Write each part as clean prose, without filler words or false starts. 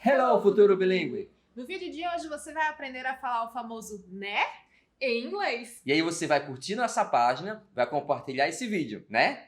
Hello, futuro bilíngue! No vídeo de hoje você vai aprender a falar o famoso né em inglês. E aí você vai curtir nossa página, vai compartilhar esse vídeo, né?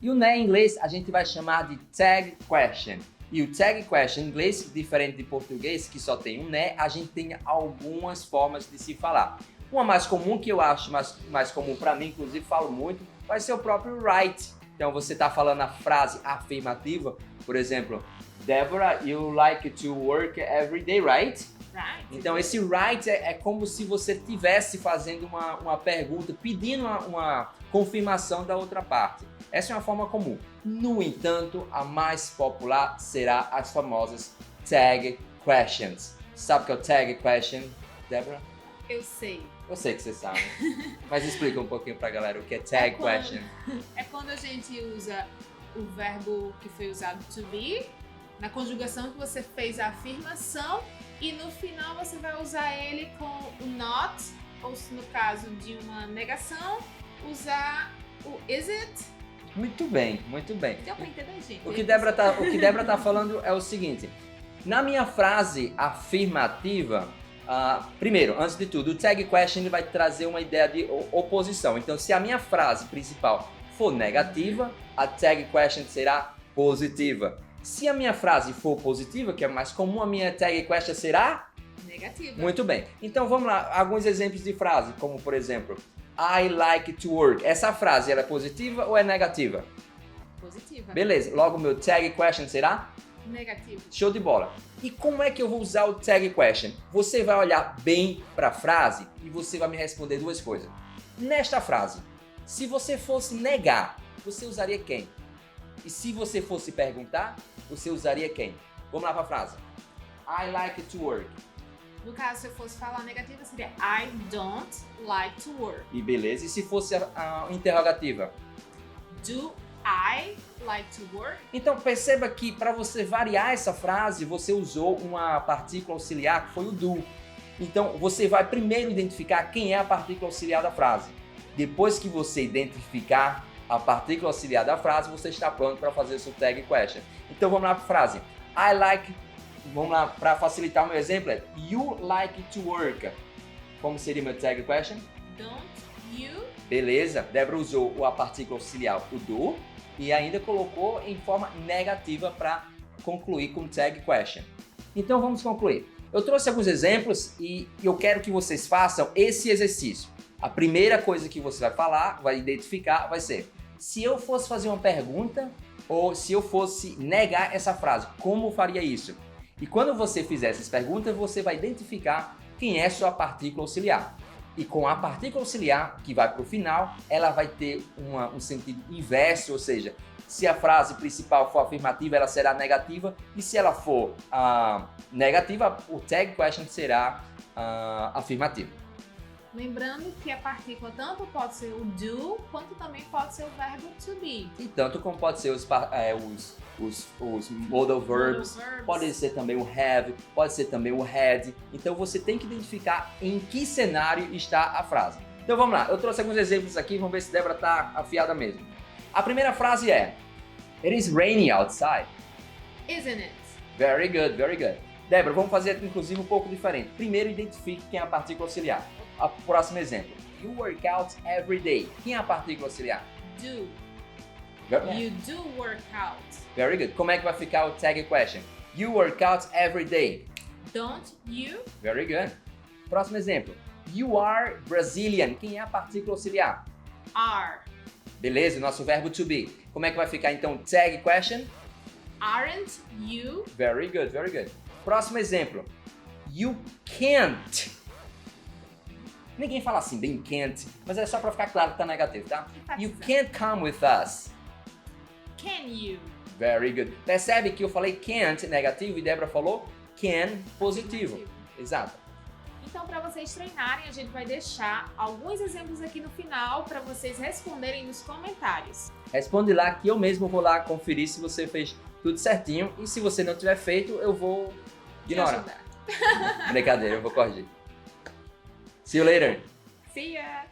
E o né em inglês a gente vai chamar de tag question. E o tag question em inglês, diferente de português, que só tem um né, a gente tem algumas formas de se falar. Uma mais comum, que eu acho mais comum para mim, inclusive falo muito, vai ser o próprio right. Então você está falando a frase afirmativa, por exemplo, Deborah, you like to work every day, right? Right. Então esse right é como se você estivesse fazendo uma pergunta, pedindo uma confirmação da outra parte. Essa é uma forma comum. No entanto, a mais popular será as famosas tag questions. Sabe o que é o tag question, Deborah? Eu sei. Eu sei que você sabe. Mas explica um pouquinho pra galera o que é tag question. É quando a gente usa o verbo que foi usado to be, na conjugação que você fez a afirmação, e no final você vai usar ele com o not, ou se no caso de uma negação, usar o is it. Muito bem, muito bem. Deu pra entender, gente? O que Deborah tá falando é o seguinte. Na minha frase afirmativa, primeiro, antes de tudo, o tag question ele vai trazer uma ideia de oposição. Então, se a minha frase principal for negativa, a tag question será positiva. Se a minha frase for positiva, que é mais comum, a minha tag question será negativa. Muito bem. Então, vamos lá. Alguns exemplos de frase, como por exemplo, I like to work. Essa frase, ela é positiva ou é negativa? Positiva. Beleza. Logo, meu tag question será? Negativo. Show de bola. E como é que eu vou usar o tag question? Você vai olhar bem para a frase e você vai me responder duas coisas. Nesta frase, se você fosse negar, você usaria quem? E se você fosse perguntar, você usaria quem? Vamos lá para a frase. I like to work. No caso, se eu fosse falar negativa, seria I don't like to work. E beleza. E se fosse a interrogativa? Do I like to work? Então perceba que para você variar essa frase, você usou uma partícula auxiliar que foi o do. Então você vai primeiro identificar quem é a partícula auxiliar da frase. Depois que você identificar a partícula auxiliar da frase, você está pronto para fazer o seu tag question. Então vamos lá para a frase. I like... Vamos lá, para facilitar o meu exemplo, é You like to work. Como seria meu tag question? Don't you? Beleza, Deborah usou a partícula auxiliar, o do, e ainda colocou em forma negativa para concluir com tag question. Então vamos concluir. Eu trouxe alguns exemplos e eu quero que vocês façam esse exercício. A primeira coisa que você vai falar, vai identificar, vai ser: se eu fosse fazer uma pergunta ou se eu fosse negar essa frase, como faria isso? E quando você fizer essas perguntas, você vai identificar quem é sua partícula auxiliar. E com a partícula auxiliar, que vai para o final, ela vai ter um sentido inverso, ou seja, se a frase principal for afirmativa, ela será negativa, e se ela for negativa, o tag question será afirmativo. Lembrando que a partícula tanto pode ser o do, quanto também pode ser o verbo to be. E tanto como pode ser os modal verbs, pode ser também o have, pode ser também o had. Então você tem que identificar em que cenário está a frase. Então vamos lá, eu trouxe alguns exemplos aqui, vamos ver se Deborah está afiada mesmo. A primeira frase é: It is raining outside. Isn't it? Very good, very good. Deborah, vamos fazer inclusive um pouco diferente. Primeiro identifique quem é a partícula auxiliar. O próximo exemplo. You work out every day. Quem é a partícula auxiliar? Do. Very, You do work out. very good. Como é que vai ficar o tag question? You work out every day. Don't you? Very good. Próximo exemplo. You are Brazilian. Quem é a partícula auxiliar? Are. Beleza, nosso verbo to be. Como é que vai ficar então tag question? Aren't you? Very good, very good. Próximo exemplo. You can't. Ninguém fala assim, bem can't, mas é só para ficar claro que tá negativo, tá? You can't come with us. Can you? Very good. Percebe que eu falei can't negativo e Deborah falou can positivo. Exato. Então, para vocês treinarem, a gente vai deixar alguns exemplos aqui no final para vocês responderem nos comentários. Responde lá que eu mesmo vou lá conferir se você fez tudo certinho e se você não tiver feito, eu vou Ignora. ajudar. Brincadeira, eu vou corrigir. See you later. See ya!